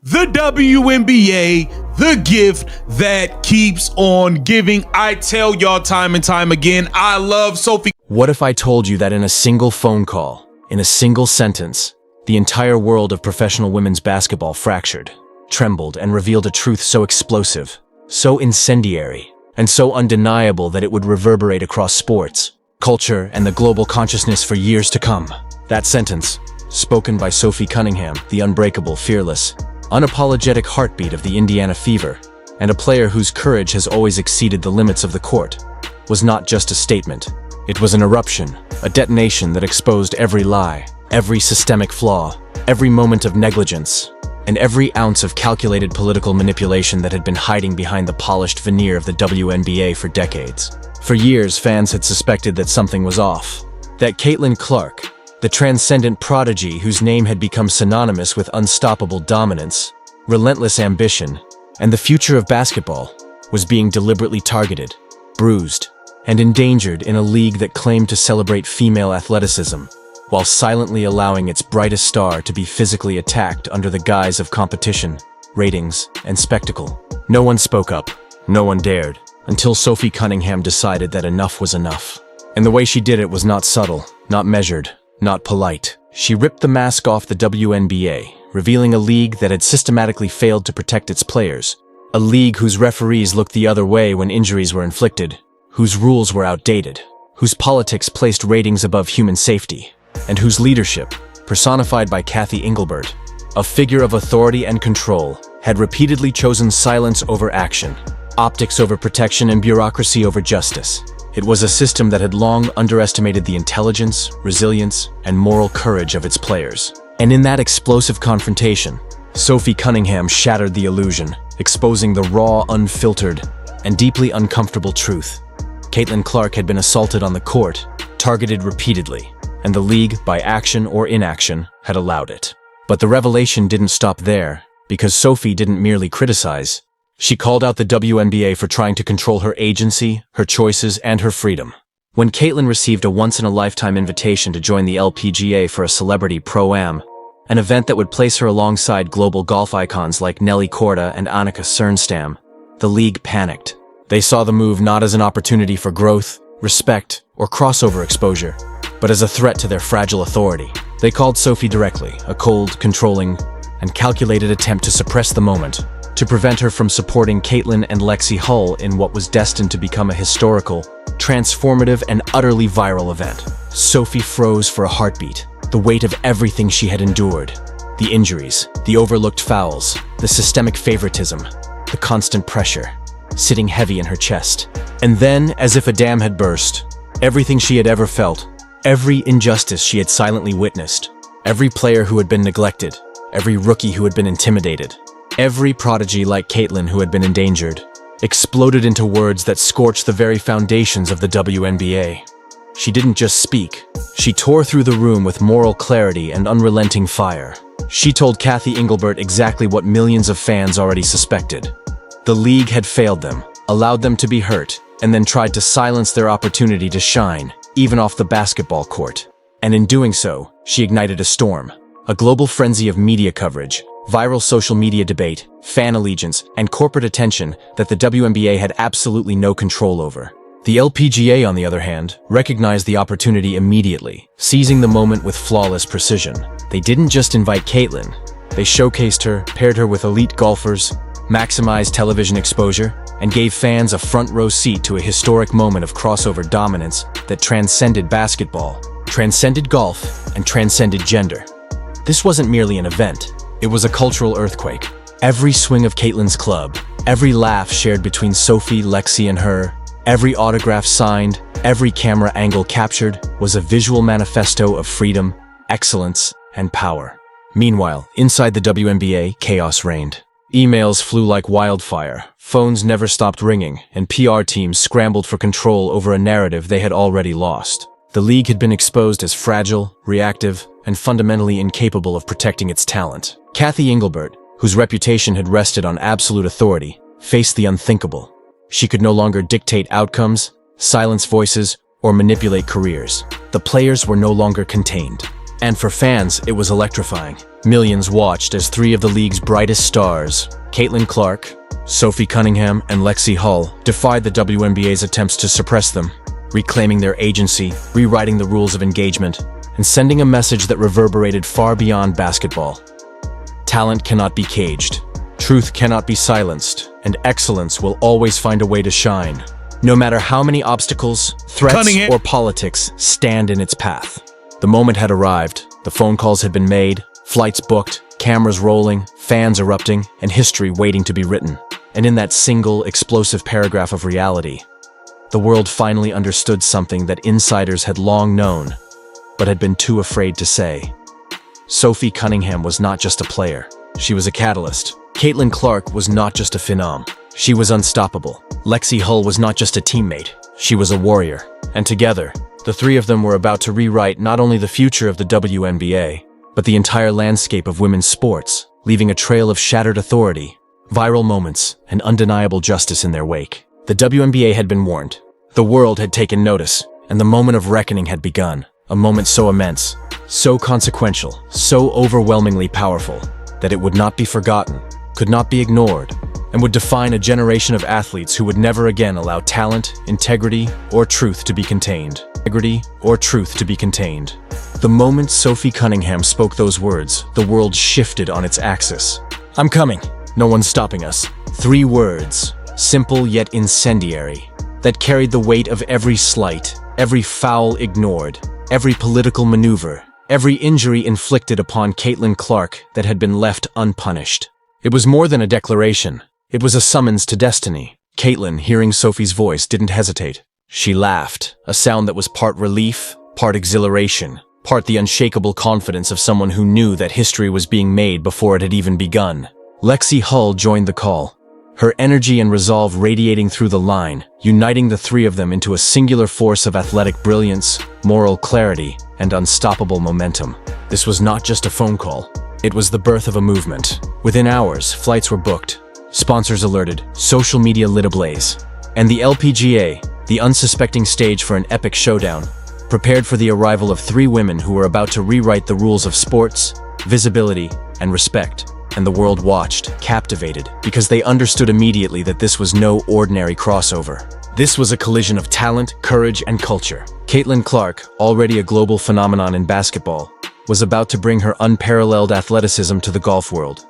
The WNBA, the gift that keeps on giving. I tell y'all time and time again, I love Sophie. What if I told you that in a single phone call, in a single sentence, the entire world of professional women's basketball fractured, trembled, and revealed a truth so explosive, so incendiary, and so undeniable that it would reverberate across sports, culture, and the global consciousness for years to come? That sentence, spoken by Sophie Cunningham, the unbreakable, fearless, unapologetic heartbeat of the Indiana Fever, and a player whose courage has always exceeded the limits of the court, was not just a statement. It was an eruption, a detonation that exposed every lie, every systemic flaw, every moment of negligence, and every ounce of calculated political manipulation that had been hiding behind the polished veneer of the WNBA for decades. For years, fans had suspected that something was off, that Caitlyn Clark, the transcendent prodigy whose name had become synonymous with unstoppable dominance, relentless ambition, and the future of basketball, was being deliberately targeted, bruised, and endangered in a league that claimed to celebrate female athleticism, while silently allowing its brightest star to be physically attacked under the guise of competition, ratings, and spectacle. No one spoke up, no one dared, until Sophie Cunningham decided that enough was enough. And the way she did it was not subtle, not measured, not polite. She ripped the mask off the WNBA, revealing a league that had systematically failed to protect its players, a league whose referees looked the other way when injuries were inflicted, whose rules were outdated, whose politics placed ratings above human safety, and whose leadership, personified by Cathey, a figure of authority and control, had repeatedly chosen silence over action, optics over protection, and bureaucracy over justice. It was a system that had long underestimated the intelligence, resilience, and moral courage of its players. And in that explosive confrontation, Sophie Cunningham shattered the illusion, exposing the raw, unfiltered, and deeply uncomfortable truth. Caitlyn Clark had been assaulted on the court, targeted repeatedly, and the league, by action or inaction, had allowed it. But the revelation didn't stop there, because Sophie didn't merely criticize. She called out the WNBA for trying to control her agency, her choices, and her freedom. When Caitlyn received a once-in-a-lifetime invitation to join the LPGA for a celebrity pro-am, an event that would place her alongside global golf icons like Nelly Korda and Annika Sorenstam, the league panicked. They saw the move not as an opportunity for growth, respect, or crossover exposure, but as a threat to their fragile authority. They called Sophie directly, a cold, controlling, and calculated attempt to suppress the moment, to prevent her from supporting Caitlyn and Lexi Hull in what was destined to become a historical, transformative, and utterly viral event. Sophie froze for a heartbeat, the weight of everything she had endured. The injuries, the overlooked fouls, the systemic favoritism, the constant pressure, sitting heavy in her chest. And then, as if a dam had burst, everything she had ever felt, every injustice she had silently witnessed, every player who had been neglected, every rookie who had been intimidated, every prodigy like Caitlyn who had been endangered, exploded into words that scorched the very foundations of the WNBA. She didn't just speak. She tore through the room with moral clarity and unrelenting fire. She told Cathey exactly what millions of fans already suspected. The league had failed them, allowed them to be hurt, and then tried to silence their opportunity to shine, even off the basketball court. And in doing so, she ignited a storm, a global frenzy of media coverage, viral social media debate, fan allegiance, and corporate attention that the WNBA had absolutely no control over. The LPGA, on the other hand, recognized the opportunity immediately, seizing the moment with flawless precision. They didn't just invite Caitlyn, they showcased her, paired her with elite golfers, maximized television exposure, and gave fans a front-row seat to a historic moment of crossover dominance that transcended basketball, transcended golf, and transcended gender. This wasn't merely an event. It was a cultural earthquake. Every swing of Caitlyn's club, every laugh shared between Sophie, Lexi, and her, every autograph signed, every camera angle captured, was a visual manifesto of freedom, excellence, and power. Meanwhile, inside the WNBA, chaos reigned. Emails flew like wildfire, phones never stopped ringing, and PR teams scrambled for control over a narrative they had already lost. The league had been exposed as fragile, reactive, and fundamentally incapable of protecting its talent. Cathey, whose reputation had rested on absolute authority, faced the unthinkable. She could no longer dictate outcomes, silence voices, or manipulate careers. The players were no longer contained. And for fans, it was electrifying. Millions watched as three of the league's brightest stars, Caitlyn Clark, Sophie Cunningham, and Lexi Hull, defied the WNBA's attempts to suppress them, reclaiming their agency, rewriting the rules of engagement, and sending a message that reverberated far beyond basketball. Talent cannot be caged, truth cannot be silenced, and excellence will always find a way to shine, no matter how many obstacles, threats, or politics stand in its path. The moment had arrived, the phone calls had been made, flights booked, cameras rolling, fans erupting, and history waiting to be written. And in that single, explosive paragraph of reality, the world finally understood something that insiders had long known, but had been too afraid to say. Sophie Cunningham was not just a player, she was a catalyst. Caitlyn Clark was not just a phenom, she was unstoppable. Lexi Hull was not just a teammate, she was a warrior. And together, the three of them were about to rewrite not only the future of the WNBA, but the entire landscape of women's sports, leaving a trail of shattered authority, viral moments, and undeniable justice in their wake. The WNBA had been warned, the world had taken notice, and the moment of reckoning had begun. A moment so immense, so consequential, so overwhelmingly powerful, that it would not be forgotten, could not be ignored, and would define a generation of athletes who would never again allow talent, integrity, or truth to be contained. The moment Sophie Cunningham spoke those words, the world shifted on its axis. "I'm coming. No one's stopping us." 3 words, simple yet incendiary, that carried the weight of every slight, every foul ignored, every political maneuver, every injury inflicted upon Caitlyn Clark that had been left unpunished. It was more than a declaration. It was a summons to destiny. Caitlyn, hearing Sophie's voice, didn't hesitate. She laughed, a sound that was part relief, part exhilaration, part the unshakable confidence of someone who knew that history was being made before it had even begun. Lexi Hull joined the call, her energy and resolve radiating through the line, uniting the three of them into a singular force of athletic brilliance, moral clarity, and unstoppable momentum. This was not just a phone call. It was the birth of a movement. Within hours, flights were booked, sponsors alerted, social media lit ablaze, and the LPGA, the unsuspecting stage for an epic showdown, prepared for the arrival of 3 women who were about to rewrite the rules of sports, visibility, and respect. And the world watched, captivated, because they understood immediately that this was no ordinary crossover. This was a collision of talent, courage, and culture. Caitlyn Clark, already a global phenomenon in basketball, was about to bring her unparalleled athleticism to the golf world,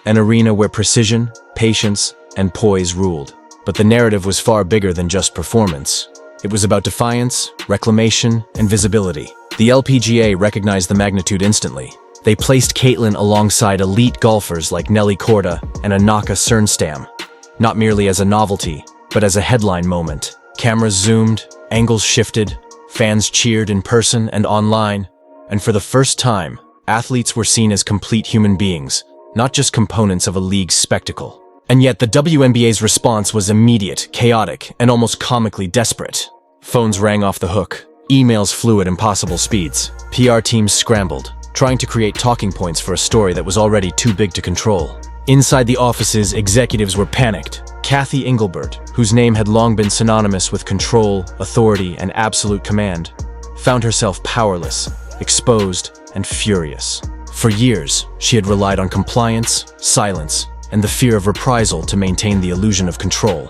an arena where precision, patience, and poise ruled. But the narrative was far bigger than just performance. It was about defiance, reclamation, and visibility. The LPGA recognized the magnitude instantly. They placed Caitlyn alongside elite golfers like Nelly Korda and Anaka Cernstam, not merely as a novelty, but as a headline moment. Cameras zoomed, angles shifted, fans cheered in person and online, and for the first time, athletes were seen as complete human beings, not just components of a league's spectacle. And yet the WNBA's response was immediate, chaotic, and almost comically desperate. Phones rang off the hook, emails flew at impossible speeds, PR teams scrambled, trying to create talking points for a story that was already too big to control. Inside the offices, executives were panicked. Cathey, whose name had long been synonymous with control, authority, and absolute command, found herself powerless, exposed, and furious. For years, she had relied on compliance, silence, and the fear of reprisal to maintain the illusion of control.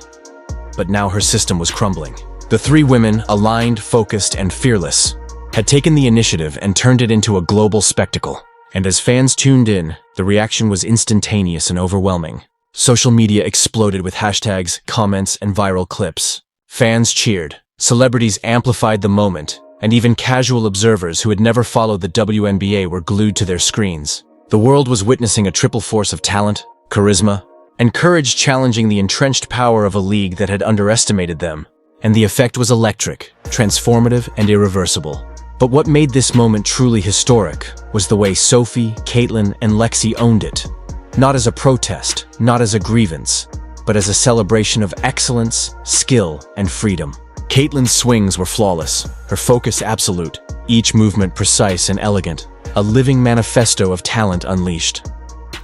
But now her system was crumbling. The 3 women, aligned, focused, and fearless, had taken the initiative and turned it into a global spectacle. And as fans tuned in, the reaction was instantaneous and overwhelming. Social media exploded with hashtags, comments, and viral clips. Fans cheered, celebrities amplified the moment, and even casual observers who had never followed the WNBA were glued to their screens. The world was witnessing a triple force of talent, charisma, and courage challenging the entrenched power of a league that had underestimated them. And the effect was electric, transformative, and irreversible. But what made this moment truly historic was the way Sophie, Caitlyn, and Lexi owned it. Not as a protest, not as a grievance, but as a celebration of excellence, skill, and freedom. Caitlyn's swings were flawless, her focus absolute, each movement precise and elegant, a living manifesto of talent unleashed.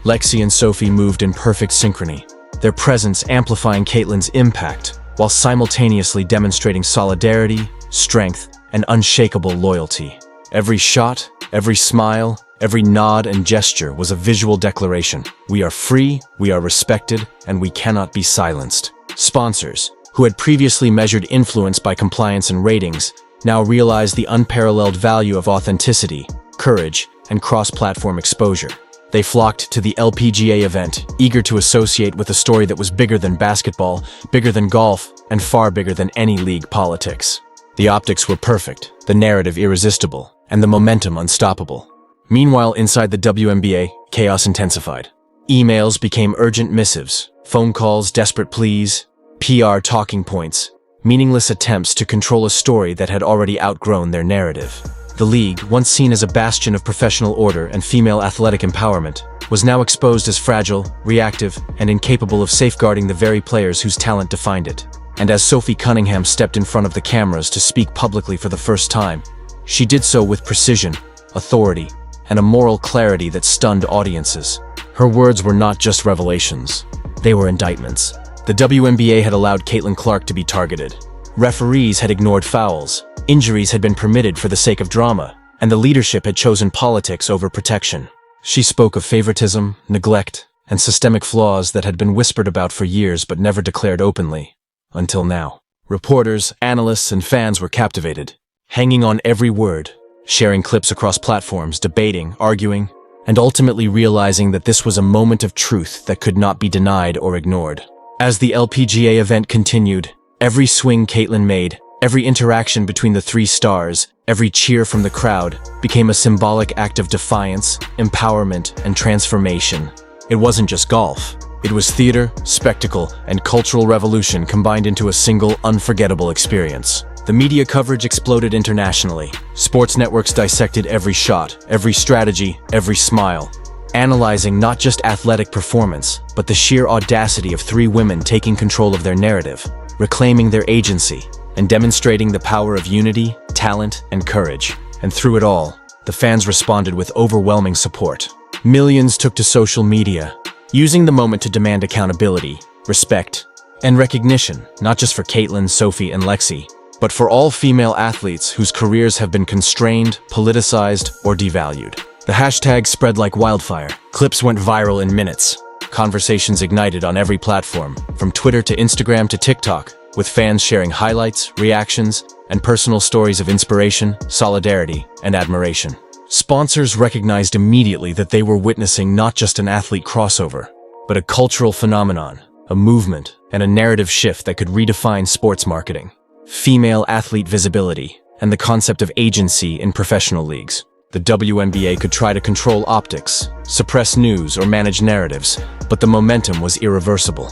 Lexi and Sophie moved in perfect synchrony, their presence amplifying Caitlyn's impact, while simultaneously demonstrating solidarity, strength, and unshakable loyalty. Every shot, every smile, Every nod and gesture was a visual declaration. We are free, we are respected, and we cannot be silenced. Sponsors, who had previously measured influence by compliance and ratings, now realized the unparalleled value of authenticity, courage, and cross-platform exposure. They flocked to the LPGA event, eager to associate with a story that was bigger than basketball, bigger than golf, and far bigger than any league politics. The optics were perfect, the narrative irresistible, and the momentum unstoppable. Meanwhile, inside the WNBA, chaos intensified. Emails became urgent missives, phone calls, desperate pleas, PR talking points, meaningless attempts to control a story that had already outgrown their narrative. The league, once seen as a bastion of professional order and female athletic empowerment, was now exposed as fragile, reactive, and incapable of safeguarding the very players whose talent defined it. And as Sophie Cunningham stepped in front of the cameras to speak publicly for the first time, she did so with precision, authority, and a moral clarity that stunned audiences. Her words were not just revelations, they were indictments. The WNBA had allowed Caitlyn Clark to be targeted. Referees had ignored fouls. Injuries had been permitted for the sake of drama, and the leadership had chosen politics over protection. She spoke of favoritism, neglect, and systemic flaws that had been whispered about for years but never declared openly. Until now. Reporters, analysts, and fans were captivated, hanging on every word, sharing clips across platforms, debating, arguing, and ultimately realizing that this was a moment of truth that could not be denied or ignored. As the LPGA event continued, every swing Caitlyn made, every interaction between the three stars, every cheer from the crowd, became a symbolic act of defiance, empowerment, and transformation. It wasn't just golf. It was theater, spectacle, and cultural revolution combined into a single, unforgettable experience. The media coverage exploded internationally. Sports networks dissected every shot, every strategy, every smile, analyzing not just athletic performance, but the sheer audacity of three women taking control of their narrative, reclaiming their agency, and demonstrating the power of unity, talent, and courage. And through it all, the fans responded with overwhelming support. Millions took to social media, using the moment to demand accountability, respect, and recognition, not just for Caitlyn, Sophie, and Lexi, but for all female athletes whose careers have been constrained, politicized, or devalued. The hashtag spread like wildfire. Clips went viral in minutes. Conversations ignited on every platform, from Twitter to Instagram to TikTok, with fans sharing highlights, reactions, and personal stories of inspiration, solidarity, and admiration. Sponsors recognized immediately that they were witnessing not just an athlete crossover, but a cultural phenomenon, a movement, and a narrative shift that could redefine sports marketing, female athlete visibility, and the concept of agency in professional leagues. The WNBA could try to control optics, suppress news, or manage narratives, but the momentum was irreversible.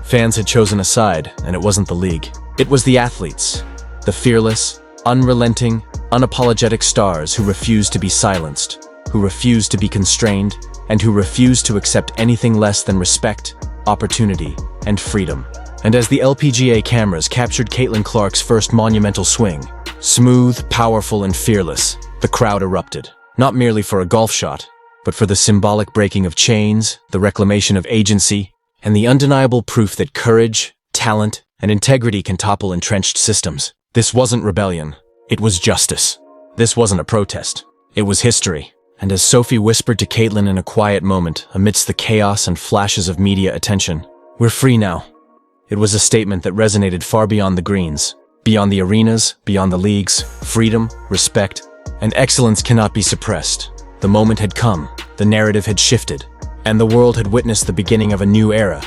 Fans had chosen a side, and it wasn't the league. It was the athletes, the fearless, unrelenting, unapologetic stars who refused to be silenced, who refused to be constrained, and who refused to accept anything less than respect, opportunity, and freedom. And as the LPGA cameras captured Caitlyn Clark's first monumental swing, smooth, powerful, and fearless, the crowd erupted, not merely for a golf shot, but for the symbolic breaking of chains, the reclamation of agency, and the undeniable proof that courage, talent, and integrity can topple entrenched systems. This wasn't rebellion. It was justice. This wasn't a protest. It was history. And as Sophie whispered to Caitlyn in a quiet moment, amidst the chaos and flashes of media attention, "We're free now." It was a statement that resonated far beyond the greens, beyond the arenas, beyond the leagues. Freedom, respect, and excellence cannot be suppressed. The moment had come, the narrative had shifted, and the world had witnessed the beginning of a new era,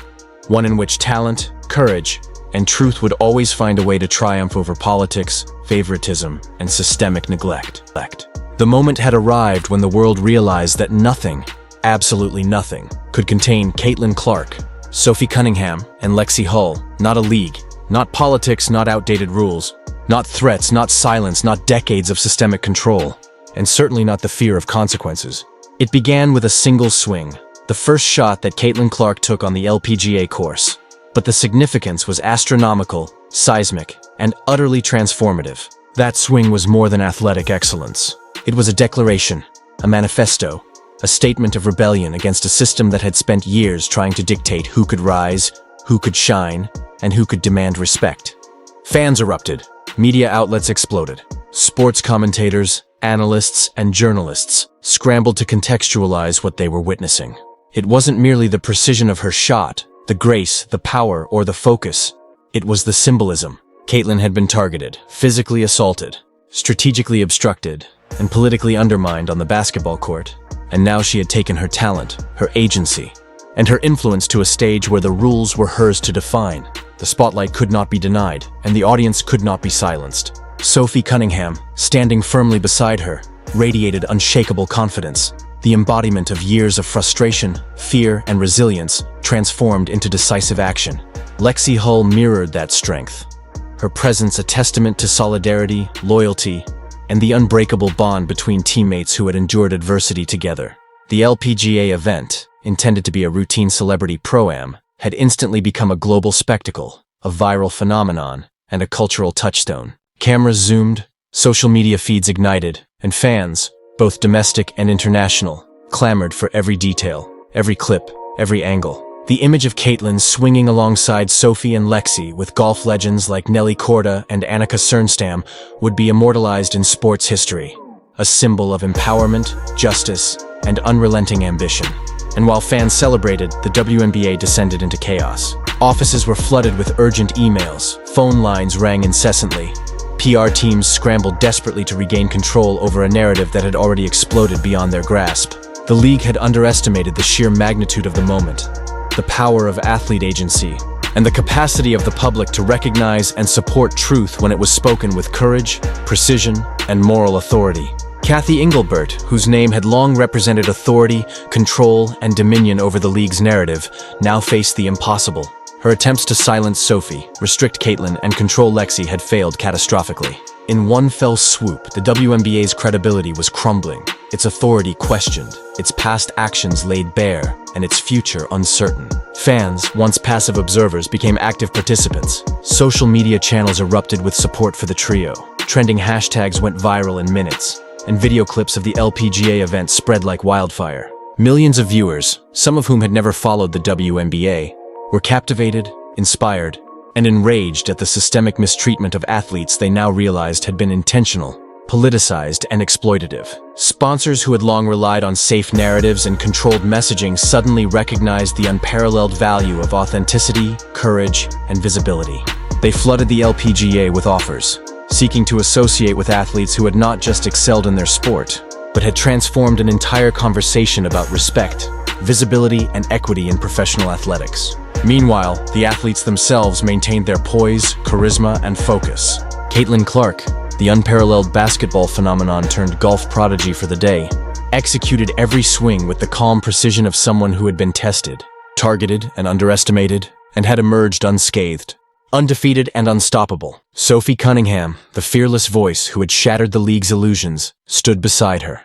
one in which talent, courage, and truth would always find a way to triumph over politics, favoritism, and systemic neglect. The moment had arrived when the world realized that nothing, absolutely nothing, could contain Caitlyn Clark, Sophie Cunningham, and Lexi Hull. Not a league, not politics, not outdated rules, not threats, not silence, not decades of systemic control, and certainly not the fear of consequences. It began with a single swing, the first shot that Caitlyn Clark took on the LPGA course. But the significance was astronomical, seismic, and utterly transformative. That swing was more than athletic excellence. It was a declaration, a manifesto, a statement of rebellion against a system that had spent years trying to dictate who could rise, who could shine, and who could demand respect. Fans erupted, media outlets exploded, Sports commentators, analysts, and journalists scrambled to contextualize what they were witnessing. It wasn't merely the precision of her shot, the grace, the power, or the focus. It was the symbolism. Caitlyn had been targeted, physically assaulted, strategically obstructed, and politically undermined on the basketball court. And now she had taken her talent, her agency, and her influence to a stage where the rules were hers to define. The spotlight could not be denied, and the audience could not be silenced. Sophie Cunningham, standing firmly beside her, radiated unshakable confidence. The embodiment of years of frustration, fear, and resilience transformed into decisive action. Lexi Hull mirrored that strength, her presence a testament to solidarity, loyalty, and the unbreakable bond between teammates who had endured adversity together. The LPGA event, intended to be a routine celebrity pro-am, had instantly become a global spectacle, a viral phenomenon, and a cultural touchstone. Cameras zoomed, social media feeds ignited, and fans, both domestic and international, clamored for every detail, every clip, every angle. The image of Caitlyn swinging alongside Sophie and Lexi with golf legends like Nelly Korda and Annika Sorenstam would be immortalized in sports history, a symbol of empowerment, justice, and unrelenting ambition. And while fans celebrated, the WNBA descended into chaos. Offices were flooded with urgent emails, phone lines rang incessantly, PR teams scrambled desperately to regain control over a narrative that had already exploded beyond their grasp. The league had underestimated the sheer magnitude of the moment, the power of athlete agency, and the capacity of the public to recognize and support truth when it was spoken with courage, precision, and moral authority. Cathey, whose name had long represented authority, control, and dominion over the league's narrative, now faced the impossible. Her attempts to silence Sophie, restrict Caitlyn, and control Lexi had failed catastrophically. In one fell swoop, the WNBA's credibility was crumbling, its authority questioned, its past actions laid bare, and its future uncertain. Fans, once passive observers, became active participants. Social media channels erupted with support for the trio. Trending hashtags went viral in minutes, and video clips of the LPGA event spread like wildfire. Millions of viewers, some of whom had never followed the WNBA, were captivated, inspired, and enraged at the systemic mistreatment of athletes they now realized had been intentional, politicized, and exploitative. Sponsors who had long relied on safe narratives and controlled messaging suddenly recognized the unparalleled value of authenticity, courage, and visibility. They flooded the LPGA with offers, seeking to associate with athletes who had not just excelled in their sport, but had transformed an entire conversation about respect, visibility, and equity in professional athletics. Meanwhile, the athletes themselves maintained their poise, charisma, and focus. Caitlyn Clark, the unparalleled basketball phenomenon turned golf prodigy for the day, executed every swing with the calm precision of someone who had been tested, targeted, and underestimated, and had emerged unscathed. Undefeated and unstoppable, Sophie Cunningham, the fearless voice who had shattered the league's illusions, stood beside her,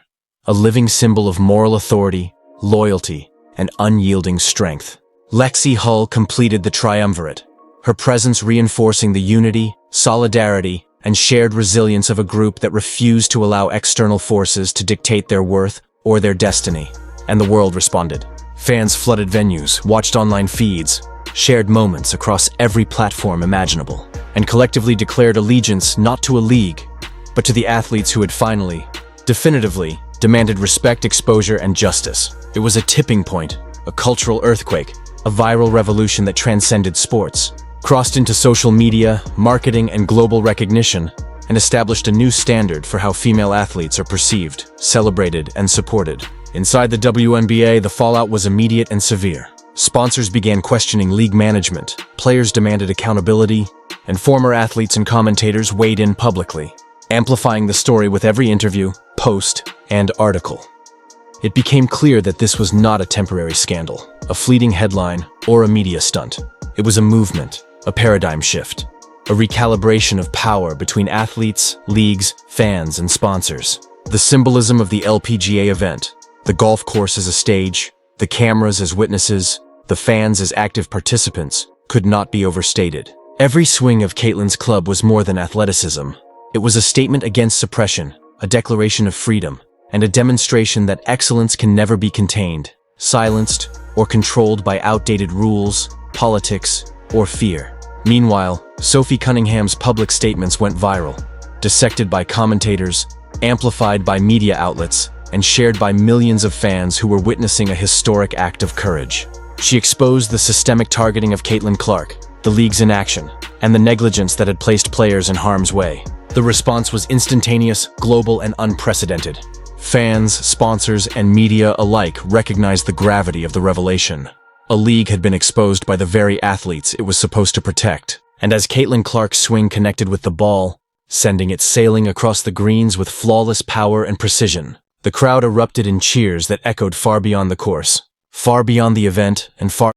a living symbol of moral authority, loyalty, and unyielding strength. Lexi Hull completed the triumvirate, her presence reinforcing the unity, solidarity, and shared resilience of a group that refused to allow external forces to dictate their worth or their destiny. And the world responded. Fans flooded venues, watched online feeds, shared moments across every platform imaginable, and collectively declared allegiance not to a league, but to the athletes who had finally, definitively, demanded respect, exposure, and justice. It was a tipping point, a cultural earthquake, a viral revolution that transcended sports, crossed into social media, marketing, and global recognition, and established a new standard for how female athletes are perceived, celebrated, and supported. Inside the WNBA, the fallout was immediate and severe. Sponsors began questioning league management, players demanded accountability, and former athletes and commentators weighed in publicly, amplifying the story with every interview, post, and article. It became clear that this was not a temporary scandal, a fleeting headline, or a media stunt. It was a movement, a paradigm shift, a recalibration of power between athletes, leagues, fans, and sponsors. The symbolism of the LPGA event, the golf course as a stage, the cameras as witnesses, the fans as active participants, could not be overstated. Every swing of Caitlyn's club was more than athleticism. It was a statement against suppression, a declaration of freedom, and a demonstration that excellence can never be contained, silenced, or controlled by outdated rules, politics, or fear. Meanwhile, Sophie Cunningham's public statements went viral. dissected by commentators, amplified by media outlets, and shared by millions of fans who were witnessing a historic act of courage. She exposed the systemic targeting of Caitlyn Clark, the league's inaction, and the negligence that had placed players in harm's way. The response was instantaneous, global, and unprecedented. Fans, sponsors, and media alike recognized the gravity of the revelation. A league had been exposed by the very athletes it was supposed to protect. And as Caitlyn Clark's swing connected with the ball, sending it sailing across the greens with flawless power and precision, the crowd erupted in cheers that echoed far beyond the course, far beyond the event, and far